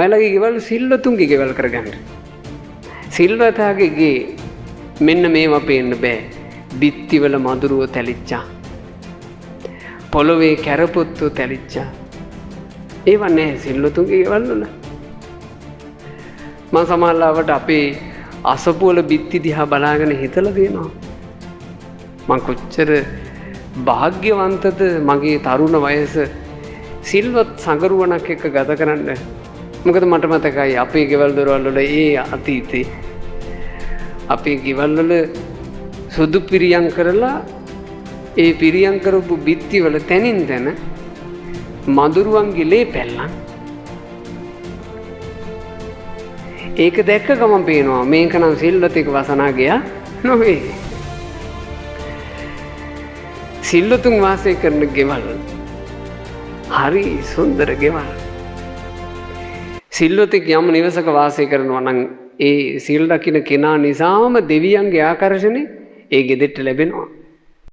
ඔයාලගේ ගෙවල් සිල්වතුන්ගේ ගෙවල් කරගන්න. සිල්වතාගේ ගේ මෙන්න මේවා පේන්න බෑ. බිත්තිවල මදුරුව තැලිච්චා. පොළොවේ කැරපොත්තු තැලිච්චා. ඒව නැහැ සිල්වතුන්ගේ ගෙවල් වල. මම සමහරවිට අපේ අසපුවල බිත්ති දිහා බලාගෙන හිතලා තියෙනවා. මං කොච්චර භාග්‍යවන්තද මගේ තරුණ වයස සිල්වත් සඟරුවනක් එක්ක ගත කරන්න. මොකද මට මතකයි අපේ ගෙවල් දොරවල් වල ඒ අතීතේ අපේ ගෙවල් වල සුදු පිරියම් කරලා ඒ පිරියම් කරපු බිත්ති වල තනින් තන මදුරුවන්ගේ ලේ පැල්ලන්. ඒක දැක්ක ගමන් පේනවා මේක නම් සිල්වතෙක් වසනා ගියා නොවේ. සිල්වතුන් වාසය කරන ගෙවල් හරි සුන්දර ගෙවල්. සිල්වතෙක් යම් නිවසක වාසය කරනවා නම් ඒ සිල් රකින්න කෙනා නිසාම දෙවියන්ගේ ආකර්ෂණය ඒ ගෙදරට ලැබෙනවා.